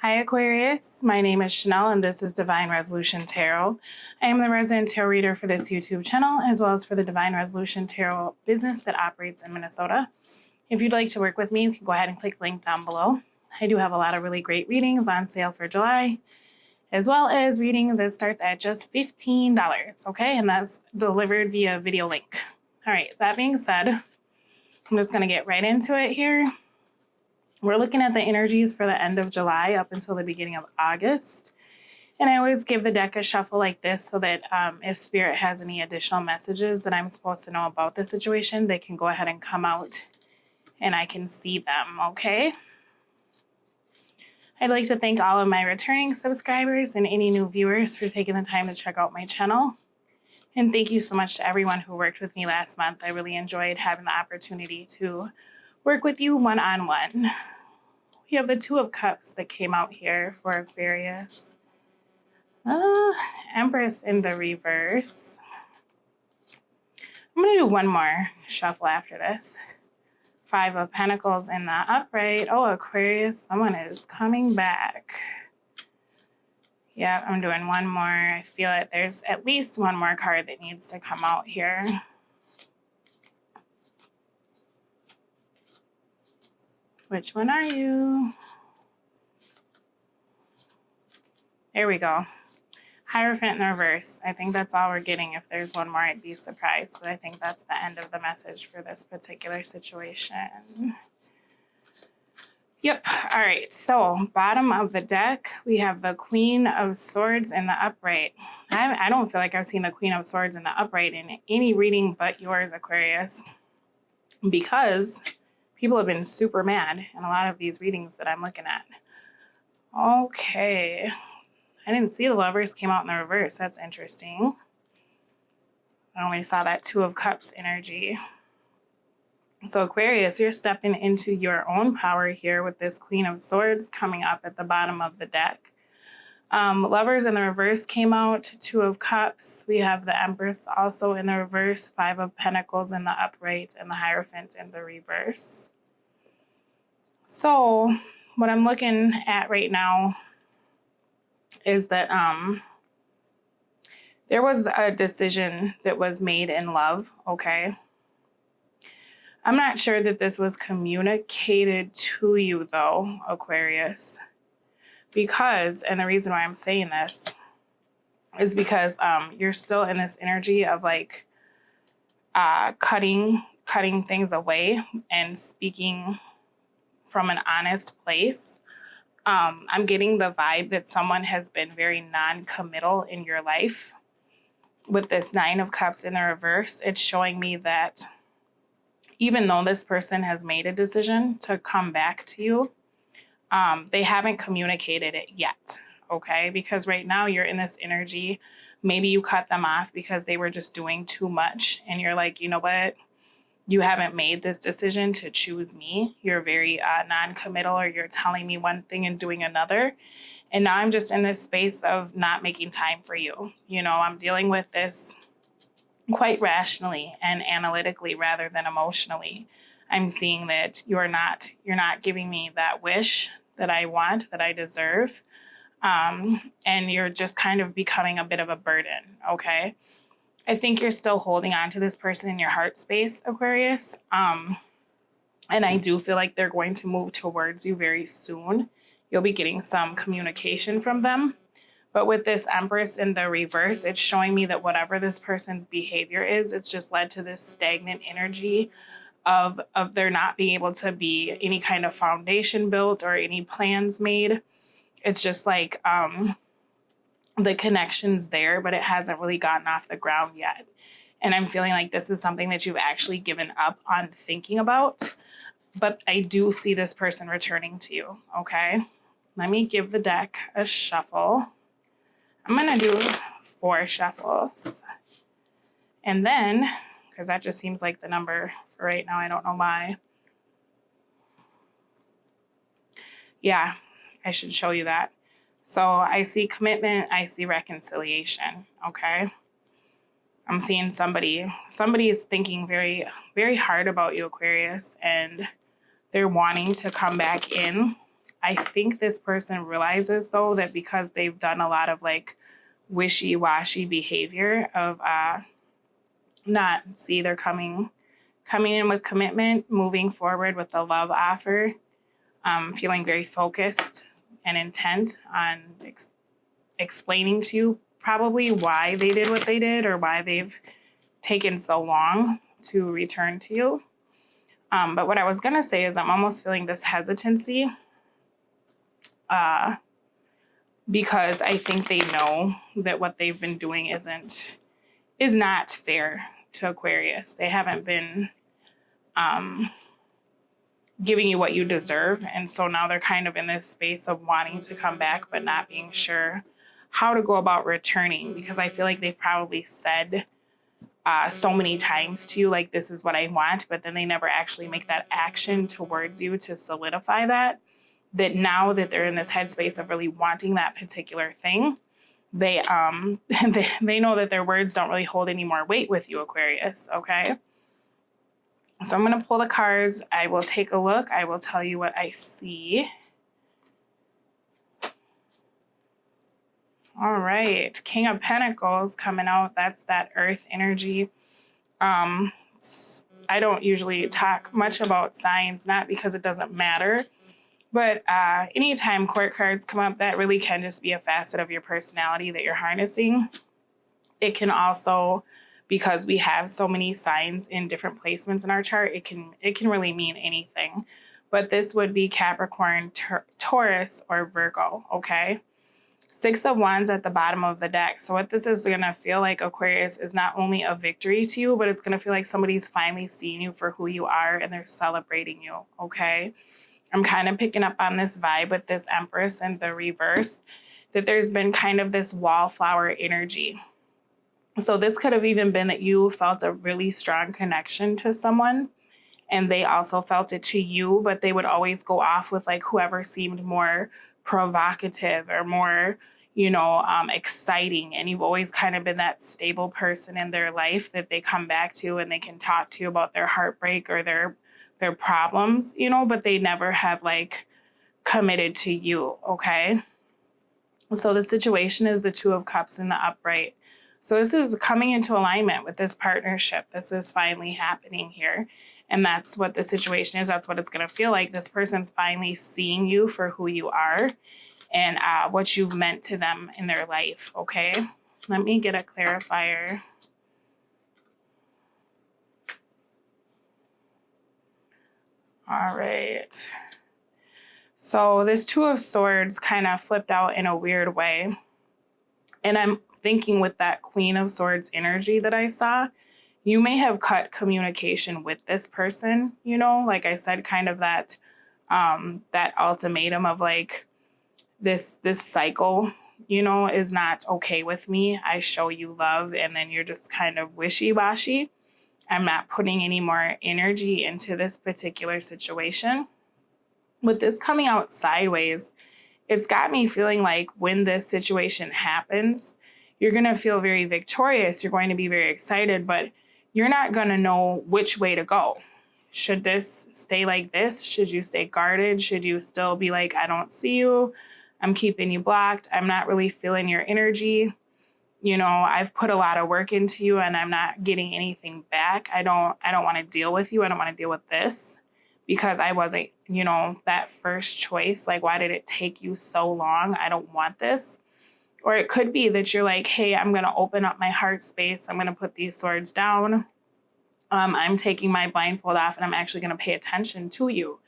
Hi Aquarius, my name is Shanel and this is Divine Resolution Tarot. I am the resident tarot reader for this YouTube channel as well as for the Divine Resolution Tarot business that operates in Minnesota. If you'd like to work with me, you can go ahead and click the link down below. I do have a lot of really great readings on sale for July, as well as reading that starts at just $15, okay? And that's delivered via video link. All right, that being said, I'm just gonna get right into it here. We're looking at the energies for the end of July up until the beginning of August. And I always give the deck a shuffle like this so that if Spirit has any additional messages that I'm supposed to know about the situation, they can go ahead and come out and I can see them, okay? I'd like to thank all of my returning subscribers and any new viewers for taking the time to check out my channel. And thank you so much to everyone who worked with me last month. I really enjoyed having the opportunity to work with you one-on-one. We have the Two of Cups that came out here for Aquarius. Empress in the reverse. I'm going to do one more shuffle after this. Five of Pentacles in the upright. Oh, Aquarius, someone is coming back. Yeah, I'm doing one more. I feel it. There's at least one more card that needs to come out here. Which one are you? There we go. Hierophant in the reverse. I think that's all we're getting. If there's one more, I'd be surprised. But I think that's the end of the message for this particular situation. Yep. All right. So bottom of the deck, we have the Queen of Swords in the upright. I don't feel like I've seen the Queen of Swords in the upright in any reading but yours, Aquarius. Because people have been super mad in a lot of these readings that I'm looking at. Okay. I didn't see the Lovers came out in the reverse. That's interesting. I only saw that Two of Cups energy. So Aquarius, you're stepping into your own power here with this Queen of Swords coming up at the bottom of the deck. Lovers in the reverse came out, Two of Cups. We have the Empress also in the reverse, Five of Pentacles in the upright, and the Hierophant in the reverse. So what I'm looking at right now is that there was a decision that was made in love, okay? I'm not sure that this was communicated to you though, Aquarius. Because, and the reason why I'm saying this is because you're still in this energy of like cutting things away and speaking from an honest place. I'm getting the vibe that someone has been very non-committal in your life. With this Nine of Cups in the reverse, it's showing me that even though this person has made a decision to come back to you, they haven't communicated it yet, okay? Because right now you're in this energy. Maybe you cut them off because they were just doing too much. And you're like, you know what? You haven't made this decision to choose me. You're very non-committal, or you're telling me one thing and doing another. And now I'm just in this space of not making time for you. You know, I'm dealing with this quite rationally and analytically rather than emotionally. I'm seeing that you're not giving me that wish that I want, that I deserve. And you're just kind of becoming a bit of a burden, okay? I think you're still holding on to this person in your heart space, Aquarius. And I do feel like they're going to move towards you very soon. You'll be getting some communication from them. But with this Empress in the reverse, it's showing me that whatever this person's behavior is, it's just led to this stagnant energy of there not being able to be any kind of foundation built or any plans made. It's just like the connection's there, but it hasn't really gotten off the ground yet. And I'm feeling like this is something that you've actually given up on thinking about. But I do see this person returning to you, okay? Let me give the deck a shuffle. I'm going to do 4 shuffles. And then, because that just seems like the number for right now, I don't know why. Yeah, I should show you that. So I see commitment, I see reconciliation, okay? I'm seeing somebody is thinking very, very hard about you, Aquarius, and they're wanting to come back in I think this person realizes, though, that because they've done a lot of like wishy-washy behavior of not see they're coming in with commitment, moving forward with the love offer, feeling very focused and intent on explaining to you probably why they did what they did or why they've taken so long to return to you. But what I was going to say is I'm almost feeling this hesitancy because I think they know that what they've been doing is not fair to Aquarius. They haven't been giving you what you deserve. And so now they're kind of in this space of wanting to come back, but not being sure how to go about returning, because I feel like they've probably said so many times to you, like, this is what I want, but then they never actually make that action towards you to solidify that now that they're in this headspace of really wanting that particular thing, they they know that their words don't really hold any more weight with you, Aquarius, okay? So I'm going to pull the cards. I will take a look. I will tell you what I see. All right. King of Pentacles coming out. That's that earth energy. I don't usually talk much about signs, not because it doesn't matter, but anytime court cards come up, that really can just be a facet of your personality that you're harnessing. It can also, because we have so many signs in different placements in our chart, it can really mean anything. But this would be Capricorn, Taurus, or Virgo, okay? 6 of Wands at the bottom of the deck. So what this is going to feel like, Aquarius, is not only a victory to you, but it's going to feel like somebody's finally seeing you for who you are and they're celebrating you, okay? I'm kind of picking up on this vibe with this Empress in the reverse, that there's been kind of this wallflower energy. So this could have even been that you felt a really strong connection to someone and they also felt it to you, but they would always go off with like whoever seemed more provocative or more, exciting. And you've always kind of been that stable person in their life that they come back to and they can talk to you about their heartbreak or their problems, but they never have like committed to you, okay? So the situation is the 2 of Cups in the upright. So this is coming into alignment with this partnership. This is finally happening here. And that's what the situation is. That's what it's going to feel like. This person's finally seeing you for who you are and what you've meant to them in their life, okay? Let me get a clarifier. All right. So this 2 of Swords kind of flipped out in a weird way. And I'm thinking with that Queen of Swords energy that I saw, you may have cut communication with this person, like I said, kind of that ultimatum of like this cycle, is not okay with me. I show you love and then you're just kind of wishy-washy. I'm not putting any more energy into this particular situation. With this coming out sideways, it's got me feeling like when this situation happens, you're going to feel very victorious. You're going to be very excited, but you're not going to know which way to go. Should this stay like this? Should you stay guarded? Should you still be like, I don't see you. I'm keeping you blocked. I'm not really feeling your energy. I've put a lot of work into you and I'm not getting anything back. I don't want to deal with you. I don't want to deal with this because I wasn't, that first choice. Like, why did it take you so long? I don't want this. Or it could be that you're like, hey, I'm going to open up my heart space. I'm going to put these swords down. I'm taking my blindfold off and I'm actually going to pay attention to you.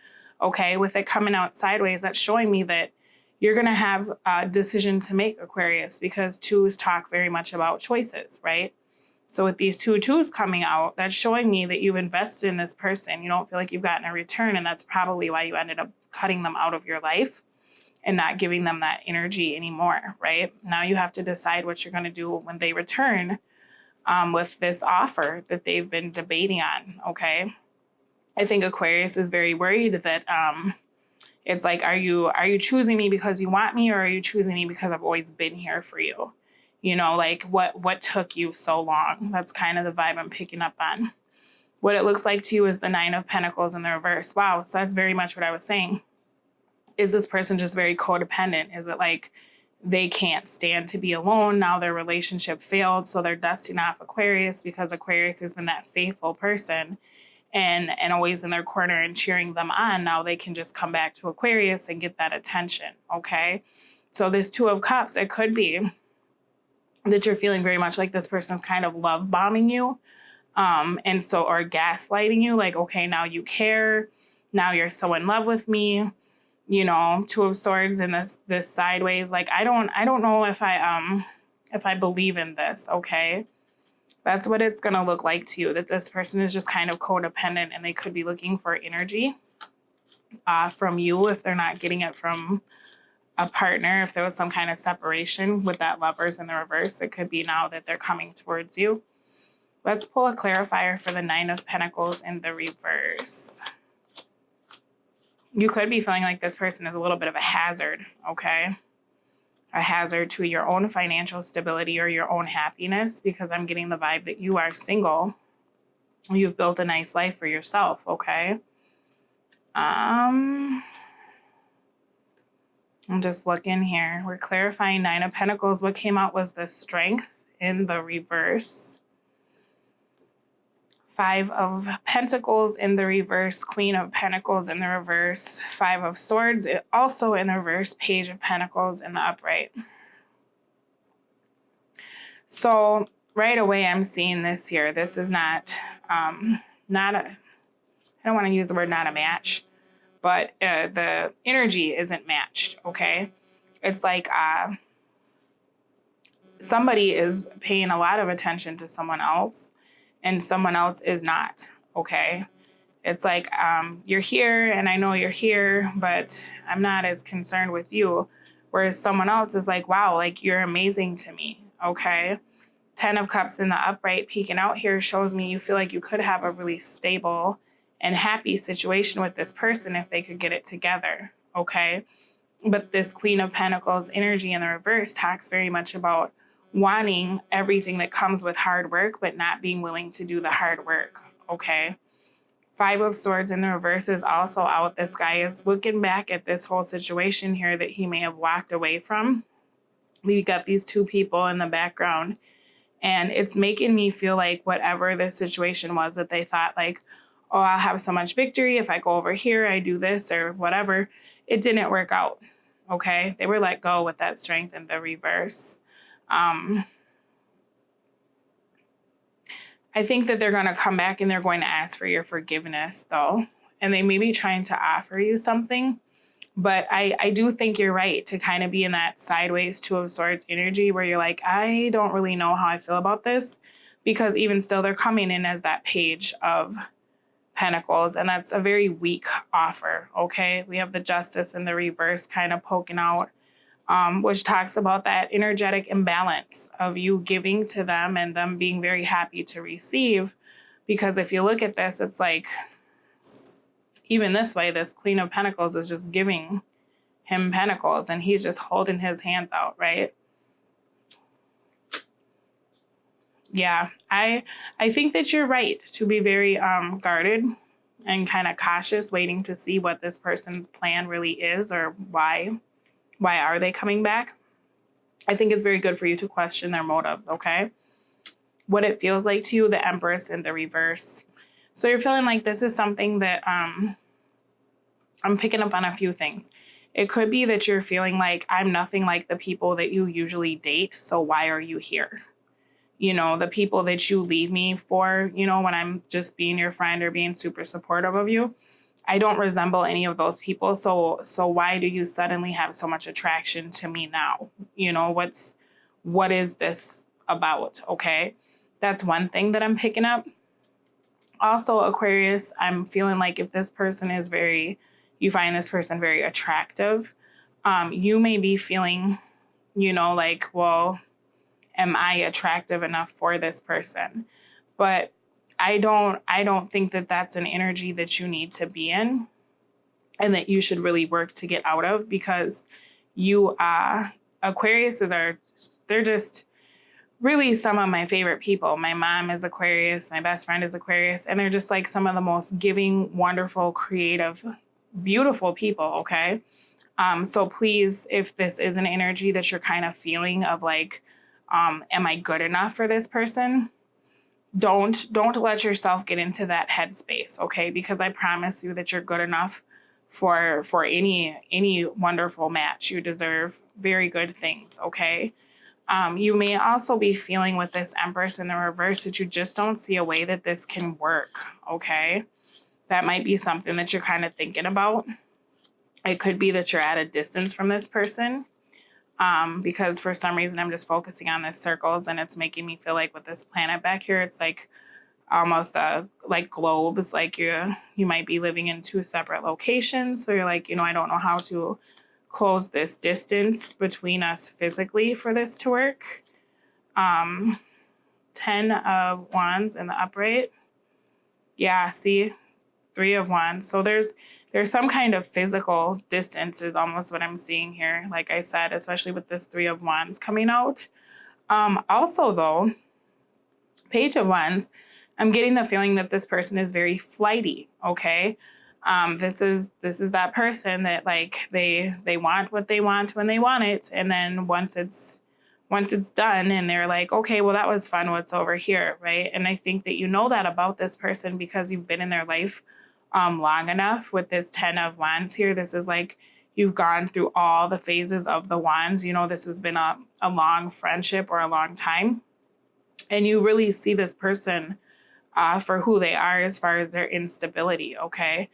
Okay. With it coming out sideways, that's showing me that you're going to have a decision to make, Aquarius, because 2s talk very much about choices, right? So with these 2 2s coming out, that's showing me that you've invested in this person. You don't feel like you've gotten a return, and that's probably why you ended up cutting them out of your life and not giving them that energy anymore, right? Now you have to decide what you're going to do when they return with this offer that they've been debating on, okay? I think Aquarius is very worried that it's like, are you choosing me because you want me, or are you choosing me because I've always been here for you? Like what took you so long? That's kind of the vibe I'm picking up on. What it looks like to you is the 9 of Pentacles in the reverse. Wow, so that's very much what I was saying. Is this person just very codependent? Is it like they can't stand to be alone? Now their relationship failed, so they're dusting off Aquarius because Aquarius has been that faithful person and always in their corner and cheering them on. Now they can just come back to Aquarius and get that attention, okay? So this Two of Cups, it could be that you're feeling very much like this person's kind of love bombing you, and so, or gaslighting you, like, okay, now you care, now you're so in love with me, you know. Two of Swords in this sideways, like, I don't know if I believe in this, okay? That's what it's going to look like to you, that this person is just kind of codependent and they could be looking for energy from you if they're not getting it from a partner. If there was some kind of separation with that Lovers in the reverse, it could be now that they're coming towards you. Let's pull a clarifier for the Nine of Pentacles in the reverse. You could be feeling like this person is a little bit of a hazard, okay? A hazard to your own financial stability or your own happiness, because I'm getting the vibe that you are single. You've built a nice life for yourself, okay? I'm just looking here. We're clarifying Nine of Pentacles. What came out was the Strength in the reverse. Five of Pentacles in the reverse, Queen of Pentacles in the reverse, Five of Swords also in the reverse, Page of Pentacles in the upright. So right away I'm seeing this here. This is not a, I don't want to use the word not a match, but the energy isn't matched, okay? It's like somebody is paying a lot of attention to someone else, and someone else is not, okay? It's like, you're here and I know you're here, but I'm not as concerned with you. Whereas someone else is like, wow, like, you're amazing to me, okay? Ten of Cups in the upright peeking out here shows me you feel like you could have a really stable and happy situation with this person if they could get it together, okay? But this Queen of Pentacles energy in the reverse talks very much about wanting everything that comes with hard work, but not being willing to do the hard work, okay? Five of Swords in the reverse is also out. This guy is looking back at this whole situation here that he may have walked away from. We got these two people in the background, and it's making me feel like whatever this situation was that they thought like, oh, I'll have so much victory if I go over here, I do this or whatever. It didn't work out, okay? They were let go with that Strength in the reverse. I think that they're going to come back and they're going to ask for your forgiveness, though. And they may be trying to offer you something. But I do think you're right to kind of be in that sideways Two of Swords energy where you're like, I don't really know how I feel about this. Because even still, they're coming in as that Page of Pentacles. And that's a very weak offer, okay? We have the Justice in the reverse kind of poking out, which talks about that energetic imbalance of you giving to them and them being very happy to receive. Because if you look at this, it's like, even this way, this Queen of Pentacles is just giving him pentacles and he's just holding his hands out, right? Yeah, I think that you're right to be very guarded and kind of cautious, waiting to see what this person's plan really is or why are they coming back. I think it's very good for you to question their motives, okay? What it feels like to you, the Empress in the reverse. So you're feeling like this is something that I'm picking up on a few things. It could be that you're feeling like I'm nothing like the people that you usually date, so why are you here? You know, the people that you leave me for, you know, when I'm just being your friend or being super supportive of you, I don't resemble any of those people. So why do you suddenly have so much attraction to me now? You know, what is this about? Okay. That's one thing that I'm picking up. Also, Aquarius, I'm feeling like if this person is you find this person very attractive, you may be feeling, you know, like, well, am I attractive enough for this person? But I don't think that that's an energy that you need to be in and that you should really work to get out of, because they're just really some of my favorite people. My mom is Aquarius, my best friend is Aquarius, and they're just like some of the most giving, wonderful, creative, beautiful people, okay? So please, if this is an energy that you're kind of feeling of like, am I good enough for this person? Don't let yourself get into that headspace, okay? Because I promise you that you're good enough for any wonderful match. You deserve very good things, okay? You may also be feeling with this Empress in the reverse that you just don't see a way that this can work, okay? That might be something that you're kind of thinking about. It could be that you're at a distance from this person, because for some reason I'm just focusing on this circles, and it's making me feel like with this planet back here, it's like almost like globes, like you might be living in two separate locations. So you're like, I don't know how to close this distance between us physically for this to work. 10 of Wands in the upright. Yeah, see, 3 of Wands. So there's some kind of physical distance is almost what I'm seeing here. Like I said, especially with this 3 of Wands coming out. Also though, Page of Wands, I'm getting the feeling that this person is very flighty. Okay. This is that person that like they want what they want when they want it. And then once it's done and they're like, okay, well, that was fun. What's over here? Right. And I think that you know that about this person because you've been in their life long enough. With this 10 of Wands here, this is like you've gone through all the phases of the Wands. This has been a long friendship or a long time. And you really see this person for who they are as far as their instability, okay?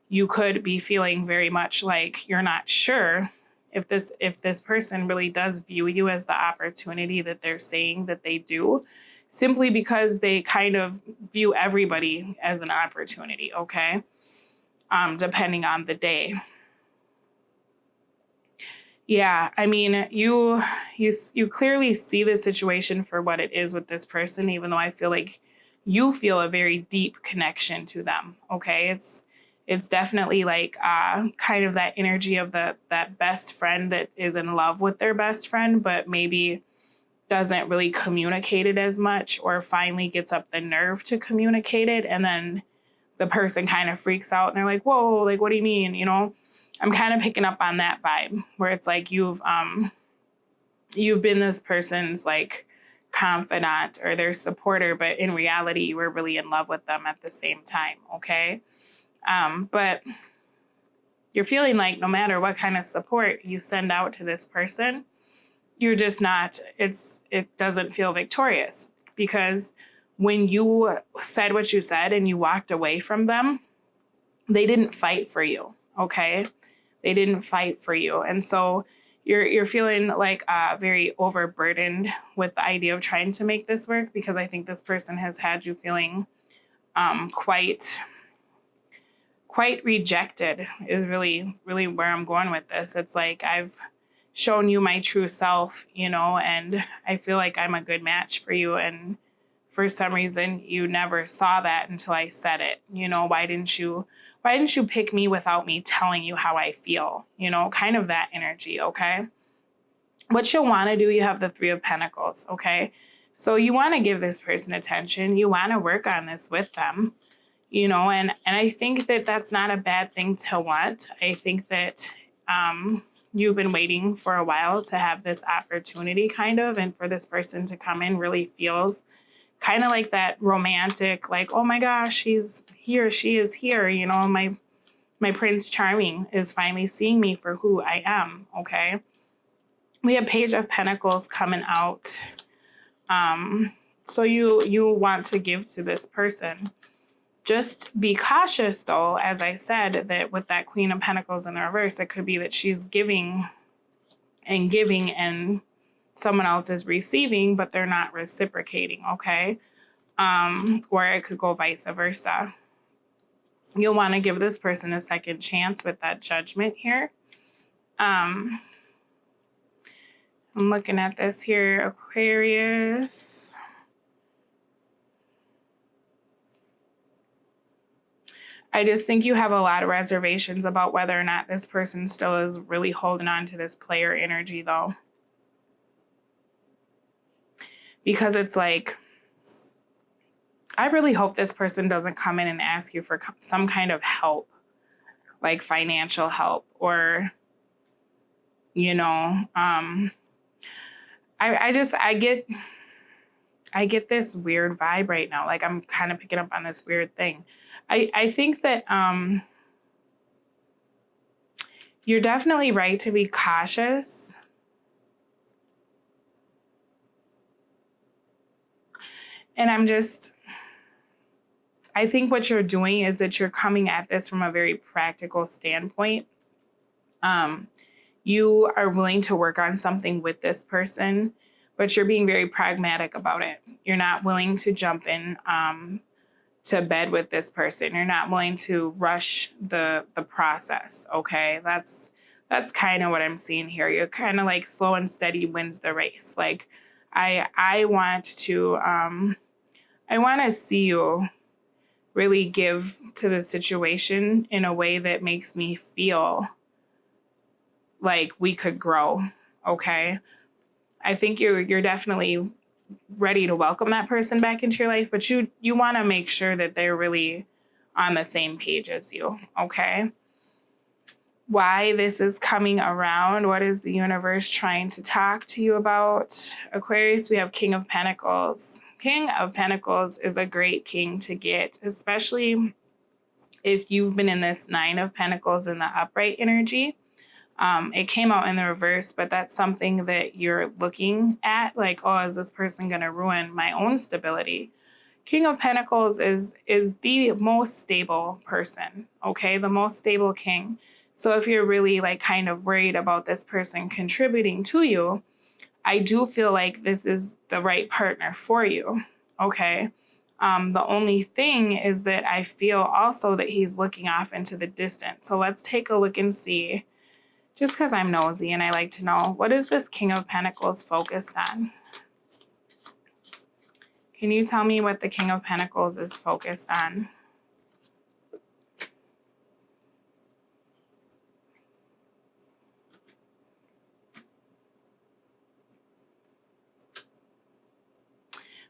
You could be feeling very much like you're not sure if this person really does view you as the opportunity that they're saying that they do, simply because they kind of view everybody as an opportunity, okay? Depending on the day. Yeah, I mean, you clearly see the situation for what it is with this person, even though I feel like you feel a very deep connection to them. Okay, it's definitely like kind of that energy of that best friend that is in love with their best friend, but maybe doesn't really communicate it as much, or finally gets up the nerve to communicate it, and then the person kind of freaks out and they're like, "Whoa, like what do you mean?" I'm kind of picking up on that vibe where it's like you've been this person's like confidant or their supporter, but in reality, you were really in love with them at the same time. Okay. But you're feeling like no matter what kind of support you send out to this person, you're just not, it doesn't feel victorious, because when you said what you said and you walked away from them, they didn't fight for you. Okay. They didn't fight for you. And so you're feeling like very overburdened with the idea of trying to make this work, because I think this person has had you feeling quite rejected is really, really where I'm going with this. It's like I've shown you my true self, and I feel like I'm a good match for you. And for some reason, you never saw that until I said it. Why didn't you pick me without me telling you how I feel? Kind of that energy, okay? What you'll want to do, you have the 3 of Pentacles, okay? So you want to give this person attention. You want to work on this with them, and I think that that's not a bad thing to want. I think that you've been waiting for a while to have this opportunity kind of, and for this person to come in really feels kind of like that romantic, like, oh my gosh, he's here, she is here, my Prince Charming is finally seeing me for who I am, okay? We have Page of Pentacles coming out. So you want to give to this person. Just be cautious, though, as I said, that with that Queen of Pentacles in the reverse, it could be that she's giving and someone else is receiving, but they're not reciprocating, okay? Or it could go vice versa. You'll want to give this person a second chance with that Judgment here. I'm looking at this here, Aquarius. I just think you have a lot of reservations about whether or not this person still is really holding on to this player energy, though. Because it's like, I really hope this person doesn't come in and ask you for some kind of help, like financial help, or You know, I get this weird vibe right now. Like I'm kind of picking up on this weird thing. I think that you're definitely right to be cautious. And I think what you're doing is that you're coming at this from a very practical standpoint. You are willing to work on something with this person, but you're being very pragmatic about it. You're not willing to jump in to bed with this person. You're not willing to rush the process. Okay, that's kind of what I'm seeing here. You're kind of like slow and steady wins the race. Like I want to see you really give to the situation in a way that makes me feel like we could grow. Okay, I think you're definitely ready to welcome that person back into your life, but you want to make sure that they're really on the same page as you. Okay, why this is coming around? What is the universe trying to talk to you about? Aquarius, we have King of Pentacles. King of Pentacles is a great king to get, especially if you've been in this Nine of Pentacles in the upright energy. It came out in the reverse, but that's something that you're looking at, like, oh, is this person going to ruin my own stability? King of Pentacles is the most stable person, okay? The most stable king. So if you're really like kind of worried about this person contributing to you, I do feel like this is the right partner for you, okay? The only thing is that I feel also that he's looking off into the distance. So let's take a look and see, just because I'm nosy and I like to know, what is this King of Pentacles focused on? Can you tell me what the King of Pentacles is focused on?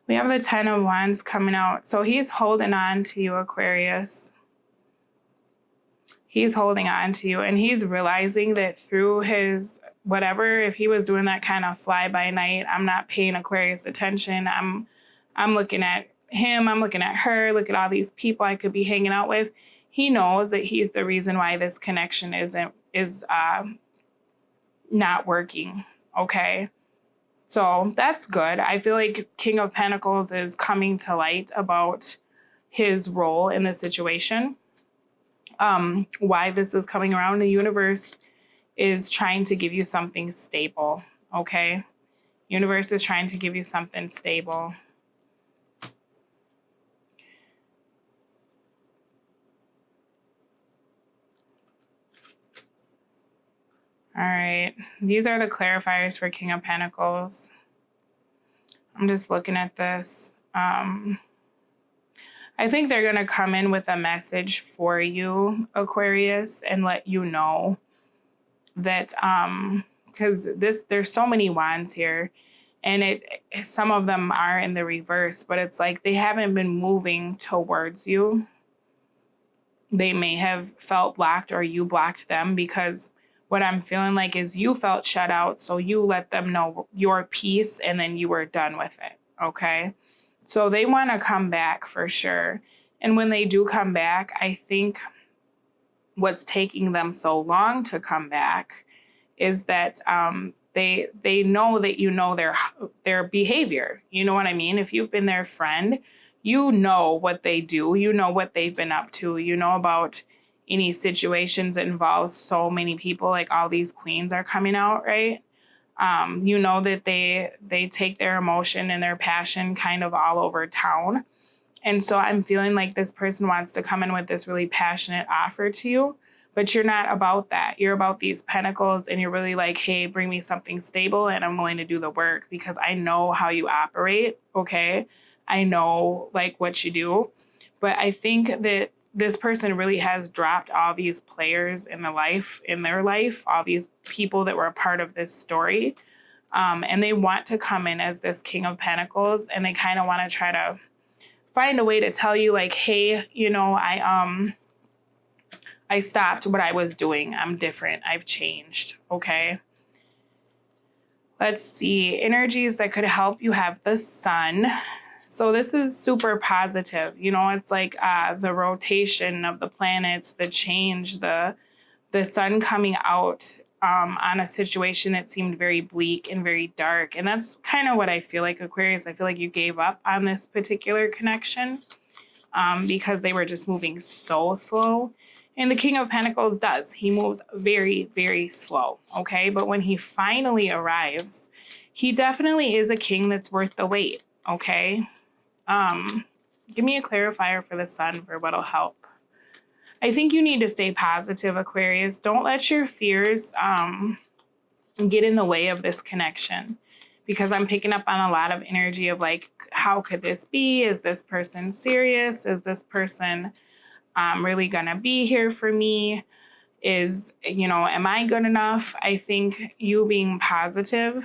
We have the Ten of Wands coming out. So he's holding on to you, Aquarius. He's holding on to you, and he's realizing that through his whatever, if he was doing that kind of fly by night, I'm not paying Aquarius attention. I'm looking at him, I'm looking at her, look at all these people I could be hanging out with. He knows that he's the reason why this connection is not working. Okay. So that's good. I feel like King of Pentacles is coming to light about his role in the situation. Why this is coming around. The universe is trying to give you something stable. Okay. Universe is trying to give you something stable. All right. These are the clarifiers for King of Pentacles. I'm just looking at this. I think they're going to come in with a message for you, Aquarius, and let you know that, because there's so many wands here, and some of them are in the reverse, but it's like they haven't been moving towards you. They may have felt blocked, or you blocked them, because what I'm feeling like is you felt shut out, so you let them know your piece, and then you were done with it, okay? So they want to come back for sure. And when they do come back, I think what's taking them so long to come back is that they know that you know their behavior. You know what I mean? If you've been their friend, you know what they do. You know what they've been up to. You know about any situations that involve so many people, like all these queens are coming out, right? You know that they take their emotion and their passion kind of all over town. And so I'm feeling like this person wants to come in with this really passionate offer to you, but you're not about that. You're about these pentacles, and you're really like, hey, bring me something stable, and I'm willing to do the work because I know how you operate, okay? I know like what you do. But I think that this person really has dropped all these players in their life, all these people that were a part of this story. And they want to come in as this King of Pentacles, and they kind of want to try to find a way to tell you like, hey, you know, I stopped what I was doing. I'm different. I've changed. Okay. Let's see, energies that could help you have the sun. So this is super positive. You know, it's like the rotation of the planets, the change, the sun coming out on a situation that seemed very bleak and very dark. And that's kind of what I feel like, Aquarius. I feel like you gave up on this particular connection because they were just moving so slow. And the King of Pentacles does. He moves very, very slow, okay? But when he finally arrives, he definitely is a king that's worth the wait, okay? Give me a clarifier for the sun for what'll help. I think you need to stay positive, Aquarius. Don't let your fears get in the way of this connection, because I'm picking up on a lot of energy of like, how could this be? Is this person serious? Is this person really gonna be here for me? Am I good enough? I think you being positive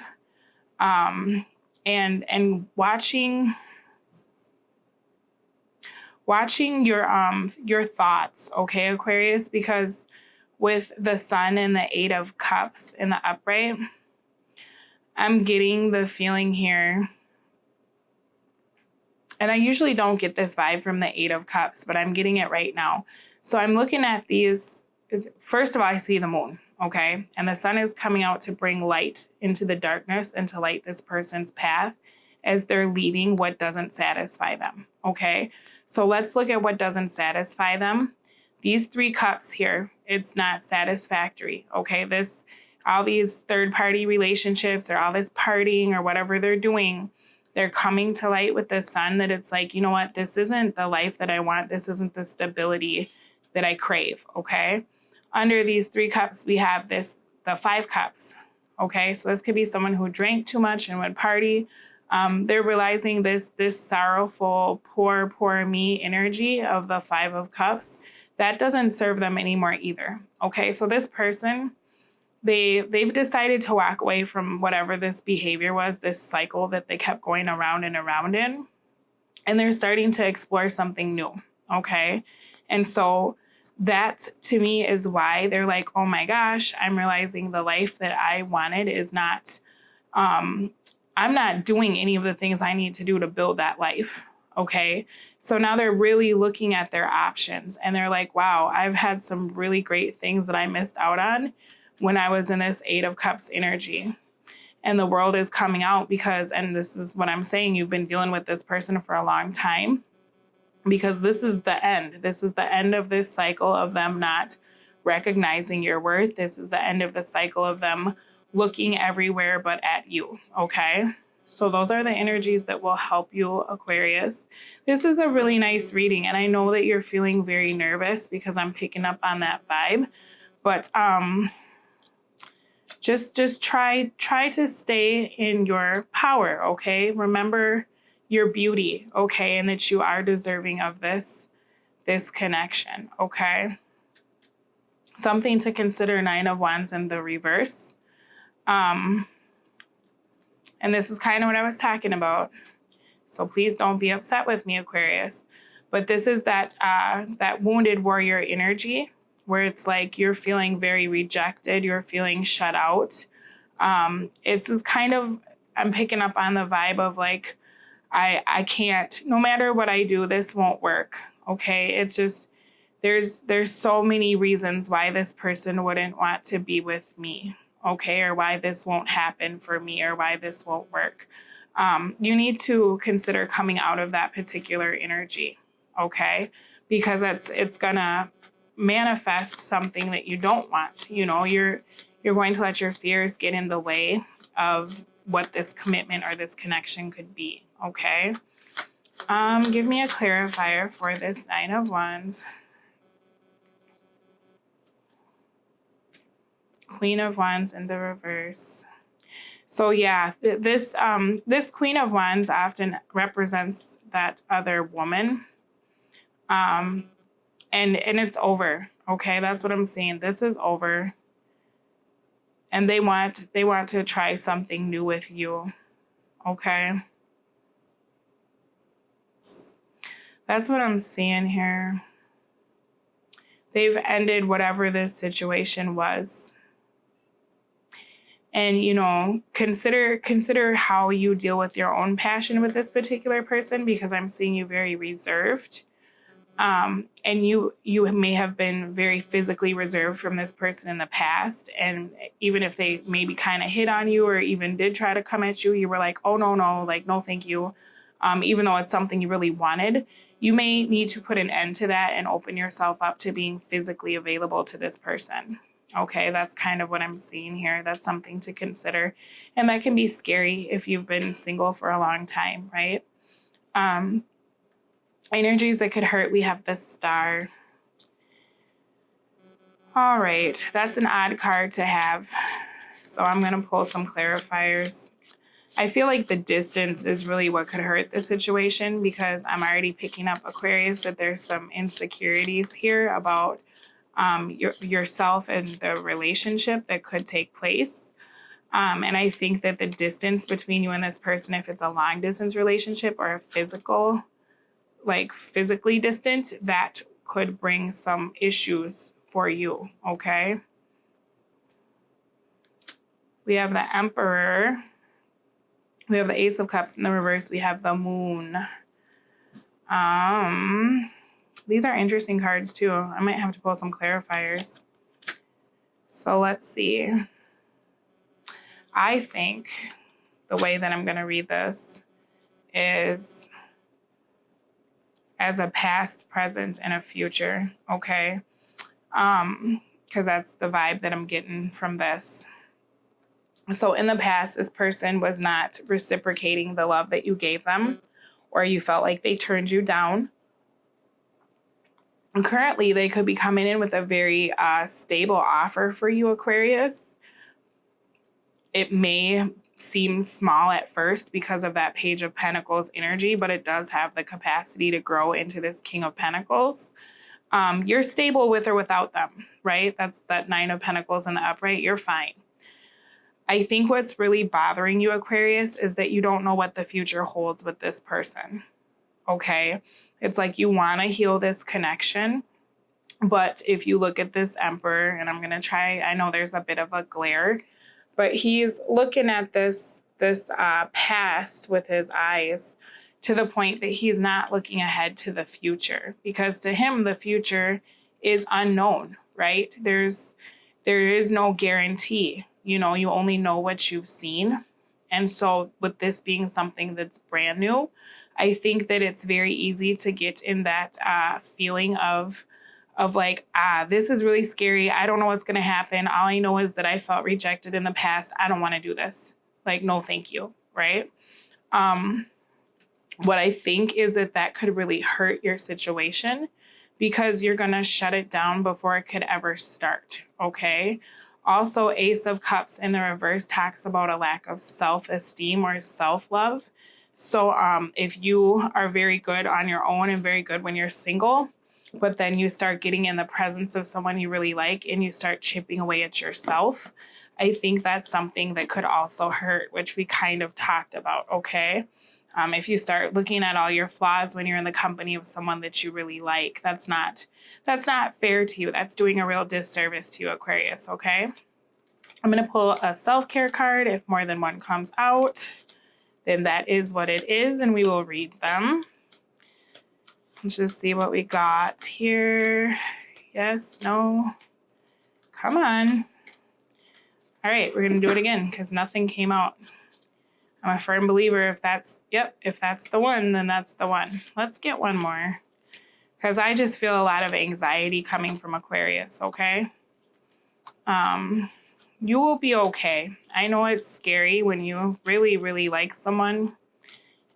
and watching your thoughts, okay, Aquarius, because with the sun and the 8 of Cups in the upright, I'm getting the feeling here, and I usually don't get this vibe from the 8 of Cups, but I'm getting it right now. So I'm looking at these. First of all, I see the moon, okay? And the sun is coming out to bring light into the darkness and to light this person's path as they're leaving what doesn't satisfy them, okay? So let's look at what doesn't satisfy them. These 3 cups here, it's not satisfactory, okay? All these third-party relationships or all this partying or whatever they're doing, they're coming to light with the sun, that it's like, you know what? This isn't the life that I want. This isn't the stability that I crave, okay? Under these 3 cups, we have the 5 cups, okay? So this could be someone who drank too much and would party. They're realizing this sorrowful, poor me energy of the 5 of Cups. That doesn't serve them anymore either, okay? So this person, they've decided to walk away from whatever this behavior was, this cycle that they kept going around and around in, and they're starting to explore something new, okay? And so that, to me, is why they're like, oh my gosh, I'm realizing the life that I wanted is not, I'm not doing any of the things I need to do to build that life, okay? So now they're really looking at their options, and they're like, wow, I've had some really great things that I missed out on when I was in this 8 of Cups energy. And the world is coming out because, and this is what I'm saying, you've been dealing with this person for a long time, because this is the end. This is the end of this cycle of them not recognizing your worth. This is the end of the cycle of them looking everywhere but at you, okay? So those are the energies that will help you, Aquarius. This is a really nice reading, and I know that you're feeling very nervous because I'm picking up on that vibe. But just try to stay in your power, okay? Remember your beauty, okay? And that you are deserving of this connection, okay? Something to consider, 9 of Wands in the reverse. And this is kind of what I was talking about. So please don't be upset with me, Aquarius. But this is that wounded warrior energy, where it's like you're feeling very rejected, you're feeling shut out. It's just kind of, I'm picking up on the vibe of like, I can't, no matter what I do, this won't work, okay? It's just, there's so many reasons why this person wouldn't want to be with me, okay? Or why this won't happen for me, or why this won't work. You need to consider coming out of that particular energy, okay? Because it's gonna manifest something that you don't want. You know, you're going to let your fears get in the way of what this commitment or this connection could be, okay? Give me a clarifier for this 9 of Wands. Queen of Wands in the reverse. So yeah, this Queen of Wands often represents that other woman. And it's over, okay? That's what I'm seeing. This is over. And they want to try something new with you, okay? That's what I'm seeing here. They've ended whatever this situation was. And, you know, consider how you deal with your own passion with this particular person, because I'm seeing you very reserved. And you may have been very physically reserved from this person in the past. And even if they maybe kind of hit on you or even did try to come at you, you were like, oh, no, like, no, thank you. Even though it's something you really wanted, you may need to put an end to that and open yourself up to being physically available to this person. Okay, that's kind of what I'm seeing here. That's something to consider. And that can be scary if you've been single for a long time, right? Energies that could hurt, we have the Star. All right, that's an odd card to have. So I'm going to pull some clarifiers. I feel like the distance is really what could hurt the situation, because I'm already picking up, Aquarius, that there's some insecurities here about yourself and the relationship that could take place. And I think that the distance between you and this person, if it's a long distance relationship or a physically distant, that could bring some issues for you, okay? We have the Emperor. We have the Ace of Cups in the reverse. We have the Moon. These are interesting cards too. I might have to pull some clarifiers. So let's see. I think the way that I'm going to read this is as a past, present, and a future, okay? Because that's the vibe that I'm getting from this. So in the past, this person was not reciprocating the love that you gave them, or you felt like they turned you down. And currently, they could be coming in with a very stable offer for you, Aquarius. It may seem small at first because of that Page of Pentacles energy, but it does have the capacity to grow into this King of Pentacles. You're stable with or without them, right? That's that Nine of Pentacles in the upright. You're fine. I think what's really bothering you, Aquarius, is that you don't know what the future holds with this person, okay? It's like you want to heal this connection, but if you look at this Emperor, and I'm going to try, I know there's a bit of a glare, but he's looking at this past with his eyes to the point that he's not looking ahead to the future, because to him, the future is unknown, right? There is no guarantee. You know, you only know what you've seen. And so with this being something that's brand new, I think that it's very easy to get in that feeling of like, this is really scary. I don't know what's going to happen. All I know is that I felt rejected in the past. I don't want to do this. Like, no, thank you. Right. What I think is that could really hurt your situation, because you're going to shut it down before it could ever start. Okay. Also, Ace of Cups in the reverse talks about a lack of self-esteem or self-love. So if you are very good on your own and very good when you're single, but then you start getting in the presence of someone you really like and you start chipping away at yourself, I think that's something that could also hurt, which we kind of talked about, okay? If you start looking at all your flaws when you're in the company of someone that you really like, that's not fair to you. That's doing a real disservice to you, Aquarius, okay? I'm going to pull a self-care card. If more than one comes out, then that is what it is, and we will read them. Let's just see what we got here. Yes, no. Come on. All right, we're going to do it again because nothing came out. I'm a firm believer if that's the one, then that's the one. Let's get one more, because I just feel a lot of anxiety coming from Aquarius, okay? You will be okay. I know it's scary when you really, really like someone.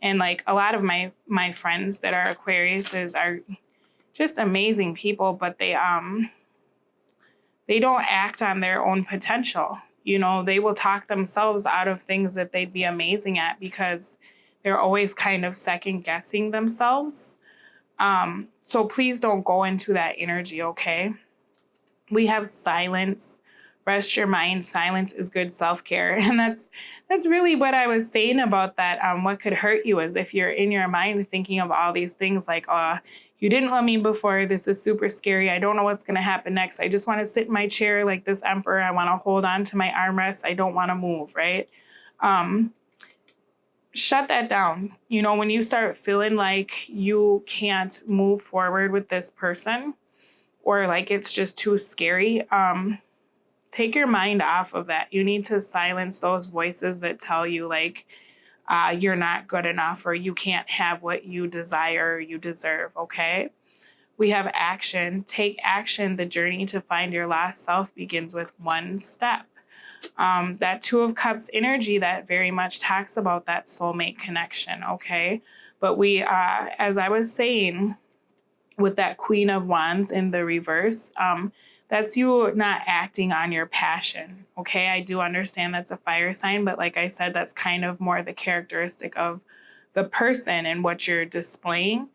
And like a lot of my friends that are Aquariuses are just amazing people, but they don't act on their own potential. You know, they will talk themselves out of things that they'd be amazing at because they're always kind of second guessing themselves. So please don't go into that energy, okay? We have silence, rest your mind. Silence is good self-care. And that's really what I was saying about that. What could hurt you is if you're in your mind thinking of all these things like, oh, you didn't love me before. This is super scary. I don't know what's going to happen next. I just want to sit in my chair like this emperor. I want to hold on to my armrest. I don't want to move, right? Shut that down. You know, when you start feeling like you can't move forward with this person or like it's just too scary, take your mind off of that. You need to silence those voices that tell you like you're not good enough or you can't have what you desire or you deserve, okay? We have action. Take action. The journey to find your lost self begins with one step. That Two of Cups energy that very much talks about that soulmate connection, okay? But we, as I was saying, with that Queen of Wands in the reverse, that's you not acting on your passion, okay? I do understand that's a fire sign, but like I said, that's kind of more the characteristic of the person and what you're displaying.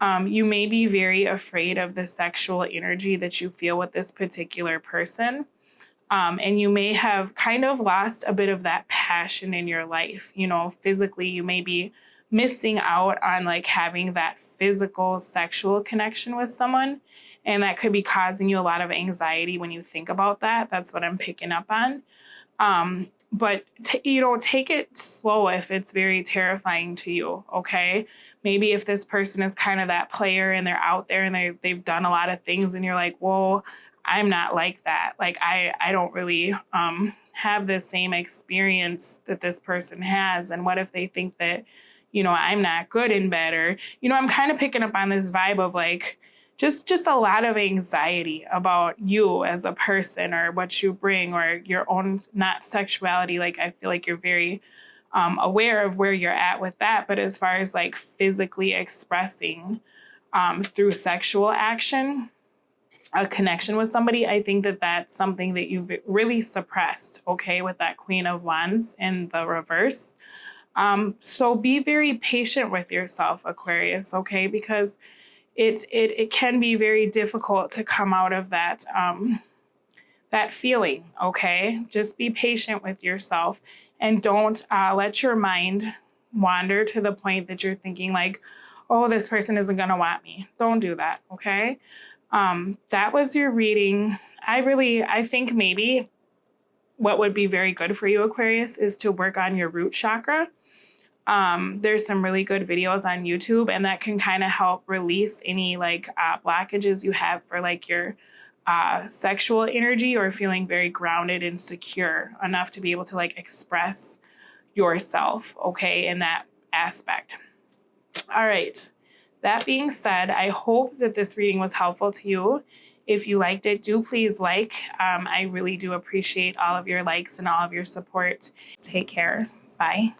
You may be very afraid of the sexual energy that you feel with this particular person. And you may have kind of lost a bit of that passion in your life. You know, physically, you may be missing out on like having that physical sexual connection with someone. And that could be causing you a lot of anxiety when you think about that. That's what I'm picking up on. But take it slow if it's very terrifying to you, okay? Maybe if this person is kind of that player and they're out there and they've done a lot of things and you're like, whoa, I'm not like that. Like, I don't really have the same experience that this person has. And what if they think that, you know, I'm not good in bed? Or, you know, I'm kind of picking up on this vibe of like, just a lot of anxiety about you as a person or what you bring or your own, not sexuality. Like, I feel like you're very aware of where you're at with that. But as far as like physically expressing through sexual action, a connection with somebody, I think that that's something that you've really suppressed, okay, with that Queen of Wands in the reverse. So be very patient with yourself, Aquarius, okay, because it can be very difficult to come out of that that feeling, okay? Just be patient with yourself and don't let your mind wander to the point that you're thinking like, oh, this person isn't going to want me. Don't do that, okay? That was your reading. I think maybe what would be very good for you, Aquarius, is to work on your root chakra. There's some really good videos on YouTube, and that can kind of help release any like blockages you have for like your sexual energy or feeling very grounded and secure enough to be able to like express yourself, okay, in that aspect. All right. That being said, I hope that this reading was helpful to you. If you liked it, do please like. I really do appreciate all of your likes and all of your support. Take care. Bye.